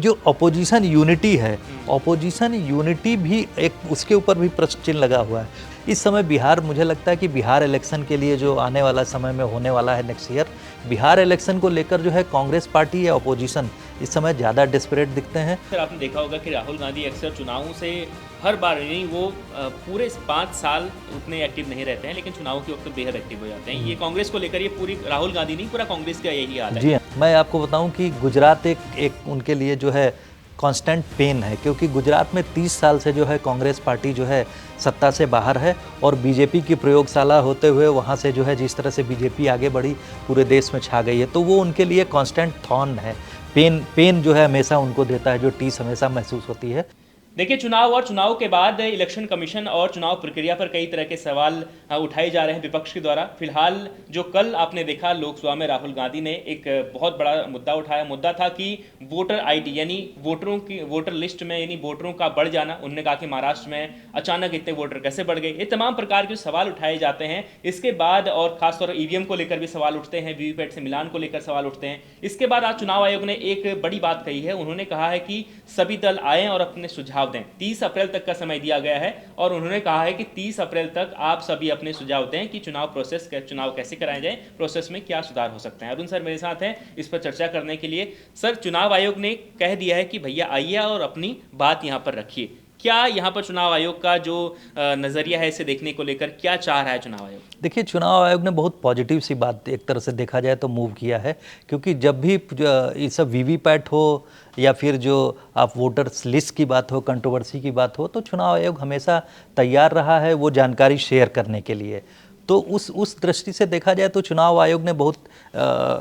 जो opposition unity है, opposition unity भी एक उसके ऊपर भी प्रश्न चिन्ह लगा हुआ है। इस समय बिहार, मुझे लगता है कि बिहार इलेक्शन के लिए जो आने वाला समय में होने वाला है नेक्स्ट ईयर, बिहार इलेक्शन को लेकर जो है कांग्रेस पार्टी या अपोजिशन इस समय ज़्यादा डेस्परेट दिखते हैं। सर, आपने देखा होगा कि राहुल गांधी अक्सर चुनावों से हर बार नहीं, वो पूरे 5 साल उतने एक्टिव नहीं रहते हैं, लेकिन चुनाव के वक्त बेहद एक्टिव हो जाते हैं। ये कांग्रेस को लेकर, ये पूरी राहुल गांधी नहीं, पूरा कांग्रेस का यही हाल है। जी हाँ, मैं आपको बताऊं कि गुजरात एक उनके लिए जो है कांस्टेंट पेन है, क्योंकि गुजरात में 30 साल से जो है कांग्रेस पार्टी जो है सत्ता से बाहर है और बीजेपी की प्रयोगशाला होते हुए वहाँ से जो है जिस तरह से बीजेपी आगे बढ़ी पूरे देश में छा गई है, तो वो उनके लिए कांस्टेंट थॉर्न है। पेन जो है हमेशा उनको देता है, जो टीस हमेशा महसूस होती है। देखिए, चुनाव और चुनाव के बाद इलेक्शन कमीशन और चुनाव प्रक्रिया पर कई तरह के सवाल उठाए जा रहे हैं विपक्ष के द्वारा। फिलहाल जो कल आपने देखा लोकसभा में, राहुल गांधी ने एक बहुत बड़ा मुद्दा उठाया। मुद्दा था कि वोटर आईडी यानी वोटरों की वोटर लिस्ट में यानी वोटरों का बढ़ जाना। उन्होंने कहा कि महाराष्ट्र में अचानक इतने वोटर कैसे बढ़ गए। ये तमाम प्रकार के सवाल उठाए जाते हैं। इसके बाद और खासतौर पर ईवीएम को लेकर भी सवाल उठते हैं, वीवीपैट से मिलान को लेकर सवाल उठते हैं। इसके बाद आज चुनाव आयोग ने एक बड़ी बात कही है। उन्होंने कहा है कि सभी दल आएँ और अपने सुझाव दें। 30 अप्रैल तक का समय दिया गया है और उन्होंने कहा है कि 30 अप्रैल तक आप सभी अपने सुझाव दें कि चुनाव कैसे कराए जाए, प्रोसेस में क्या सुधार हो सकते हैं। अरुण सर मेरे साथ हैं इस पर चर्चा करने के लिए। सर, चुनाव आयोग ने कह दिया है कि भैया आइए और अपनी बात यहाँ पर रखिए। क्या यहाँ पर चुनाव आयोग का जो नज़रिया है इसे देखने को लेकर क्या चाह रहा है चुनाव आयोग? देखिए, चुनाव आयोग ने बहुत पॉजिटिव सी बात एक तरह से देखा जाए तो मूव किया है, क्योंकि जब भी ये सब वीवीपैट हो या फिर जो आप वोटर्स लिस्ट की बात हो, कंट्रोवर्सी की बात हो, तो चुनाव आयोग हमेशा तैयार रहा है वो जानकारी शेयर करने के लिए। तो उस दृष्टि से देखा जाए तो चुनाव आयोग ने बहुत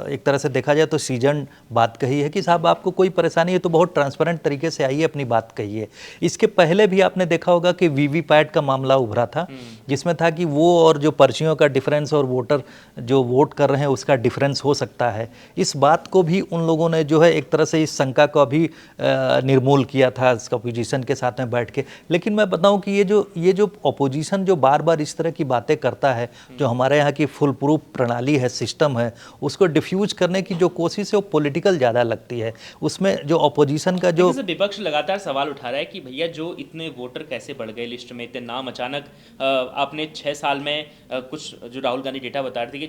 एक तरह से देखा जाए तो सीजन बात कही है कि साहब आपको कोई परेशानी है तो बहुत ट्रांसपेरेंट तरीके से आइए, अपनी बात कहिए। इसके पहले भी आपने देखा होगा कि वीवीपैट का मामला उभरा था, जिसमें था कि वो और जो पर्चियों का डिफरेंस और वोटर जो वोट कर रहे हैं उसका डिफरेंस हो सकता है। इस बात को भी उन लोगों ने जो है एक तरह से इस शंका को भी निर्मूल किया था अपोजिशन के साथ में बैठ के। लेकिन मैं बताऊं कि ये जो अपोजिशन जो बार बार इस तरह की बातें करता है, जो हमारे यहाँ की फुल प्रूफ प्रणाली है, सिस्टम है, उसको डिफ्यूज करने की जो कोशिश है वो पॉलिटिकल ज़्यादा लगती है। उसमें जो अपोजिशन का जो विपक्ष लगातार सवाल उठा रहा है कि भैया जो इतने वोटर कैसे बढ़ गए लिस्ट में, इतने नाम अचानक आपने 6 साल में कुछ जो राहुल गांधी डेटा बता रहे थे कि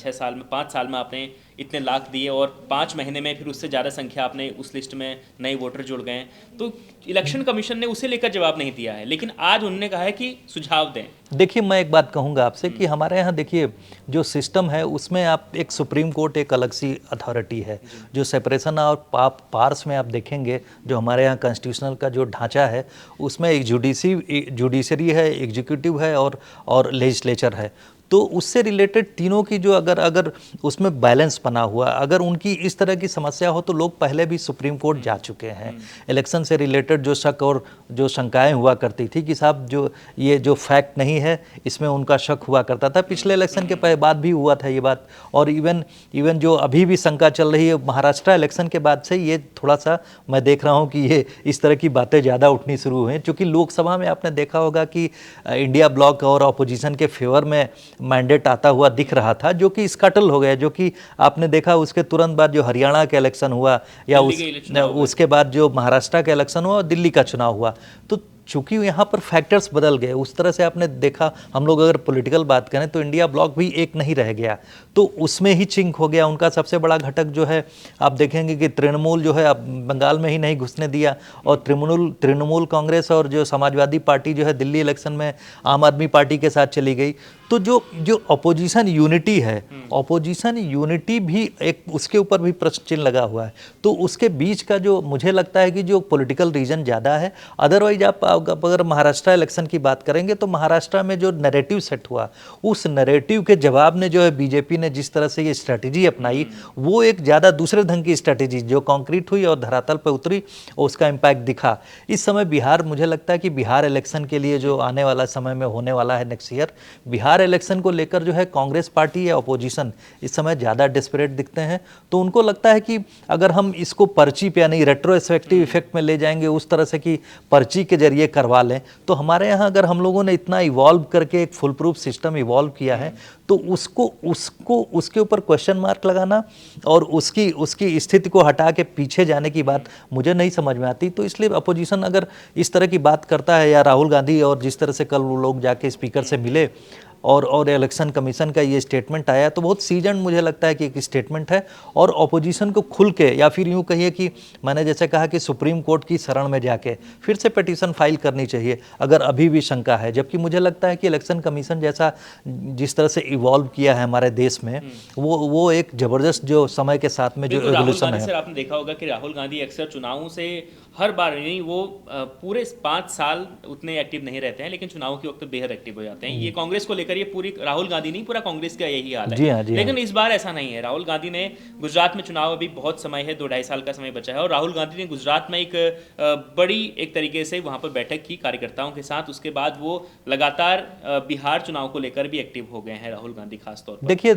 6 साल में 5 साल में आपने इतने लाख दिए और 5 महीने में फिर उससे ज़्यादा संख्या आपने उस लिस्ट में नए वोटर जुड़ गए। तो इलेक्शन कमीशन ने उसे लेकर जवाब नहीं दिया है, लेकिन आज उन्होंने कहा है कि सुझाव दें। देखिए, मैं एक बात कहूँगा आपसे कि हमारे यहाँ देखिए जो सिस्टम है उसमें आप एक सुप्रीम कोर्ट एक अलग सी अथॉरिटी है, जो सेपरेशन और पार्स में आप देखेंगे जो हमारे यहाँ कॉन्स्टिट्यूशनल का जो ढांचा है उसमें एक जुडिशरी है, एग्जीक्यूटिव है और लेजिस्लेचर है। तो उससे रिलेटेड तीनों की जो अगर उसमें बैलेंस बना हुआ, अगर उनकी इस तरह की समस्या हो तो लोग पहले भी सुप्रीम कोर्ट जा चुके हैं। इलेक्शन से रिलेटेड जो शक और जो शंकाएं हुआ करती थी कि साहब जो ये जो फैक्ट नहीं है, इसमें उनका शक हुआ करता था। पिछले इलेक्शन के बाद भी हुआ था ये बात, और इवन जो अभी भी शंका चल रही है महाराष्ट्र इलेक्शन के बाद से, ये थोड़ा सा मैं देख रहा हूँ कि ये इस तरह की बातें ज़्यादा उठनी शुरू हुई हैं। चूँकि लोकसभा में आपने देखा होगा कि इंडिया ब्लॉक और अपोजिशन के फेवर में मैंडेट आता हुआ दिख रहा था, जो कि स्कटल हो गया। जो कि आपने देखा उसके तुरंत बाद जो हरियाणा का इलेक्शन हुआ या उसके बाद जो महाराष्ट्र का इलेक्शन हुआ और दिल्ली का चुनाव हुआ, तो चूंकि यहाँ पर फैक्टर्स बदल गए उस तरह से आपने देखा। हम लोग अगर पॉलिटिकल बात करें तो इंडिया ब्लॉक भी एक नहीं रह गया, तो उसमें ही चिंक हो गया। उनका सबसे बड़ा घटक जो है आप देखेंगे कि तृणमूल जो है अब बंगाल में ही नहीं घुसने दिया, और तृणमूल कांग्रेस और जो समाजवादी पार्टी जो है दिल्ली इलेक्शन में आम आदमी पार्टी के साथ चली गई। तो जो अपोजिशन यूनिटी है, अपोजिशन यूनिटी भी एक उसके ऊपर भी प्रश्न चिन्ह लगा हुआ है। तो उसके बीच का जो मुझे लगता है कि जो पॉलिटिकल रीजन ज़्यादा है। अदरवाइज आप अगर महाराष्ट्र इलेक्शन की बात करेंगे तो महाराष्ट्र में जो नैरेटिव सेट हुआ, उस नैरेटिव के जवाब ने जो है बीजेपी ने जिस तरह से ये स्ट्रैटेजी अपनाई, वो एक ज़्यादा दूसरे ढंग की स्ट्रैटेजी जो कॉन्क्रीट हुई और धरातल पर उतरी और उसका इम्पैक्ट दिखा। इस समय बिहार, मुझे लगता है कि बिहार इलेक्शन के लिए जो आने वाला समय में होने वाला है नेक्स्ट ईयर, बिहार इलेक्शन को लेकर जो है कांग्रेस पार्टी या अपोजिशन इस समय ज़्यादा डेस्परेट दिखते हैं। तो उनको लगता है कि अगर हम इसको पर्ची पे यानी रेट्रोस्पेक्टिव इफेक्ट में ले जाएंगे, उस तरह से कि पर्ची के जरिए ये करवा लें। तो हमारे यहाँ अगर हम लोगों ने इतना इवॉल्व करके एक फुल प्रूफ सिस्टम इवॉल्व किया है तो उसके ऊपर क्वेश्चन मार्क लगाना और उसकी स्थिति को हटा के पीछे जाने की बात मुझे नहीं समझ में आती। तो इसलिए अपोजिशन अगर इस तरह की बात करता है, या राहुल गांधी और जिस तरह से कल वो लोग जाके स्पीकर से मिले और इलेक्शन कमीशन का ये स्टेटमेंट आया, तो बहुत सीजन मुझे लगता है कि एक स्टेटमेंट है। और ऑपोजिशन को खुल के, या फिर यूँ कहिए कि मैंने जैसे कहा कि सुप्रीम कोर्ट की शरण में जाके फिर से पिटीशन फाइल करनी चाहिए अगर अभी भी शंका है। जबकि मुझे लगता है कि इलेक्शन कमीशन जैसा जिस तरह से इवॉल्व किया है हमारे देश में, वो एक ज़बरदस्त जो समय के साथ में जो एवोल्यूशन है। सर आपने देखा होगा कि राहुल गांधी अक्सर चुनावों से हर बार नहीं, वो पूरे 5 साल उतने एक्टिव नहीं रहते हैं, लेकिन चुनाव के वक्त बेहद एक्टिव हो जाते हैं। ये कांग्रेस को लेकर, ये पूरी राहुल गांधी नहीं, पूरा कांग्रेस का यही हाल है। जी हाँ, लेकिन इस बार ऐसा नहीं है। राहुल गांधी ने गुजरात में चुनाव, अभी बहुत समय है, 2-2.5 साल का समय बचा है, और राहुल गांधी ने गुजरात में एक बड़ी एक तरीके से वहां पर बैठक की कार्यकर्ताओं के साथ। उसके बाद वो लगातार बिहार चुनाव को लेकर भी एक्टिव हो गए हैं राहुल गांधी खास तौर पर। देखिए,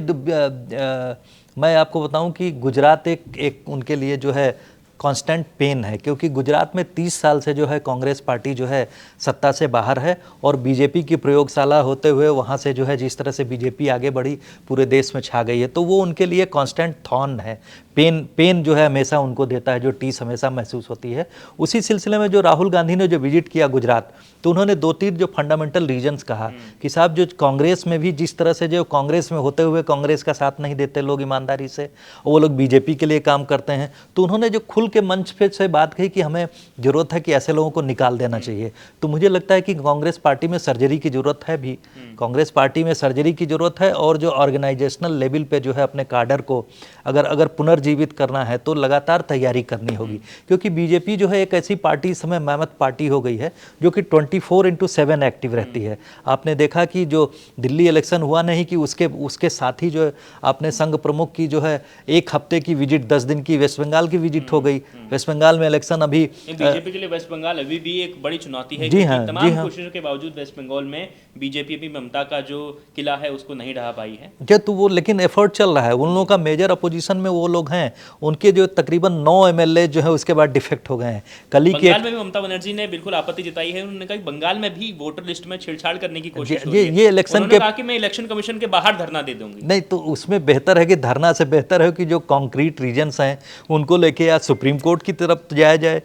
मैं आपको बताऊं कि गुजरात एक उनके लिए जो है कांस्टेंट पेन है, क्योंकि गुजरात में 30 साल से जो है कांग्रेस पार्टी जो है सत्ता से बाहर है, और बीजेपी की प्रयोगशाला होते हुए वहाँ से जो है जिस तरह से बीजेपी आगे बढ़ी पूरे देश में छा गई है, तो वो उनके लिए कांस्टेंट थॉर्न है। पेन जो है हमेशा उनको देता है, जो टीस हमेशा महसूस होती है। उसी सिलसिले में जो राहुल गांधी ने जो विजिट किया गुजरात, तो उन्होंने 2-3 जो फंडामेंटल रीजन्स कहा कि साहब जो कांग्रेस में भी जिस तरह से जो कांग्रेस में होते हुए कांग्रेस का साथ नहीं देते लोग ईमानदारी से, और वो लोग बीजेपी के लिए काम करते हैं, तो उन्होंने जो खुल के मंच पे से बात कही कि हमें ज़रूरत है कि ऐसे लोगों को निकाल देना चाहिए। तो मुझे लगता है कि कांग्रेस पार्टी में सर्जरी की ज़रूरत है भी, कांग्रेस पार्टी में सर्जरी की ज़रूरत है। और जो ऑर्गेनाइजेशनल लेवल पे जो है अपने काडर को अगर पुनर्जीवित करना है तो लगातार तैयारी करनी होगी, क्योंकि बीजेपी जो है एक ऐसी पार्टी इस समय मेहमत पार्टी हो गई है जो कि 24/7 एक्टिव रहती है। आपने देखा कि जो दिल्ली इलेक्शन हुआ नहीं कि उसके साथ ही जो है आपने संघ प्रमुख की जो है 1 हफ्ते की विजिट, 10 दिन की वेस्ट बंगाल की विजिट हो गई। वेस्ट बंगाल में इलेक्शन अभी बीजेपी के लिए वेस्ट बंगाल अभी भी एक बड़ी चुनौती है। जी हाँ, तमाम कोशिशों के बावजूद वेस्ट बंगाल में बीजेपी अभी ममता का जो किला है उसको नहीं ढहा पाई है। क्या तो वो, लेकिन एफर्ट चल रहा है। उन लोगों का मेजर अपोजिशन में वो लोग हैं, उनके जो तकरीबन 9 एमएलए जो है उसके बाद डिफेक्ट हो गए हैं। कल ही के बंगाल में भी ममता बनर्जी ने बिल्कुल आपत्ति जताई है। उन्होंने कहा कि बंगाल में भी वोटर लिस्ट में छेड़छाड़ करने की कोशिश हो रही है। ये इलेक्शन उन्होंने कहा कि मैं इलेक्शन कमीशन के बाहर धरना दे दूंगी। नहीं, तो उसमें बेहतर है कि धरना से बेहतर है कि जो कॉन्क्रीट रीजन्स हैं उनको लेके या सुप्रीम कोर्ट की तरफ जाया जाए,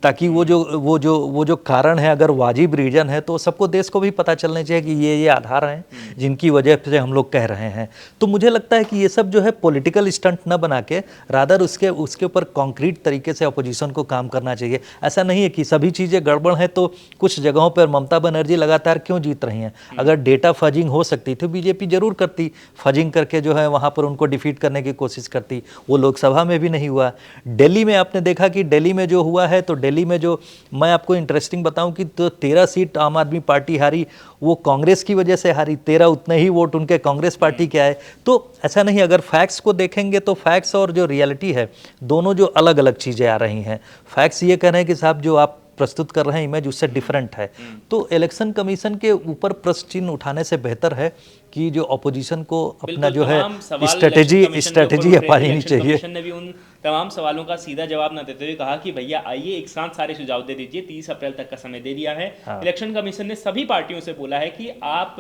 ताकि वो जो कारण है, अगर वाजिब रीजन है तो सबको, देश को भी पता चलना चाहिए कि ये आधार हैं जिनकी वजह से हम लोग कह रहे हैं। तो मुझे लगता है कि ये सब जो है पॉलिटिकल स्टंट न बना के रादर उसके ऊपर कॉन्क्रीट तरीके से अपोजिशन को काम करना चाहिए। ऐसा नहीं है कि सभी चीज़ें गड़बड़ हैं तो कुछ जगहों पर ममता बनर्जी लगातार क्यों जीत रही हैं। अगर डेटा फजिंग हो सकती तो बीजेपी जरूर करती, फजिंग करके जो है वहाँ पर उनको डिफीट करने की कोशिश करती। वो लोकसभा में भी नहीं हुआ। दिल्ली में आपने देखा कि दिल्ली में जो हुआ है, तो दिल्ली में जो मैं आपको इंटरेस्टिंग बताऊं कि तो 13 सीट आम आदमी पार्टी हारी, वो कांग्रेस की वजह से हारी। 13 उतने ही वोट उनके कांग्रेस पार्टी के आए। तो ऐसा नहीं, अगर फैक्ट्स को देखेंगे तो फैक्ट्स और जो रियलिटी है दोनों जो अलग अलग चीज़ें आ रही हैं। फैक्ट्स ये कह रहे हैं कि साहब जो आप प्रस्तुत कर रहे हैं इमेज उससे डिफरेंट है। तो इलेक्शन कमीशन के ऊपर प्रश्न चिन्ह उठाने से बेहतर है कि जो अपोजिशन को अपना जो है स्ट्रेटेजी अपनानी चाहिए। कमीशन ने भी उन तमाम सवालों का सीधा जवाब न देते हुए कहा कि भैया आइए एक साथ सारे सुझाव दे दीजिए, 30 अप्रैल तक का समय दे दिया है। इलेक्शन कमीशन ने सभी पार्टियों से बोला है कि आप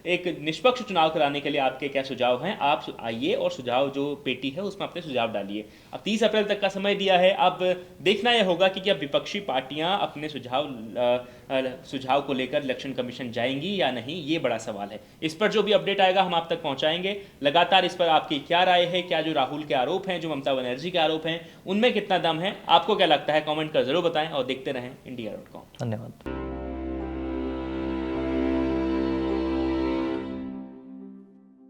एक निष्पक्ष चुनाव कराने के लिए आपके क्या सुझाव हैं, आप आइए और सुझाव जो पेटी है उसमें अपने सुझाव डालिए। अब 30 अप्रैल तक का समय दिया है। अब देखना यह होगा कि क्या विपक्षी पार्टियां अपने सुझाव को लेकर इलेक्शन कमीशन जाएंगी या नहीं, ये बड़ा सवाल है। इस पर जो भी अपडेट आएगा हम आप तक पहुंचाएंगे। लगातार इस पर आपकी क्या राय है, क्या जो राहुल के आरोप हैं, जो ममता बनर्जी के आरोप हैं, उनमें कितना दम है, आपको क्या लगता है, कमेंट कर जरूर बताएं और देखते रहें India.com। धन्यवाद।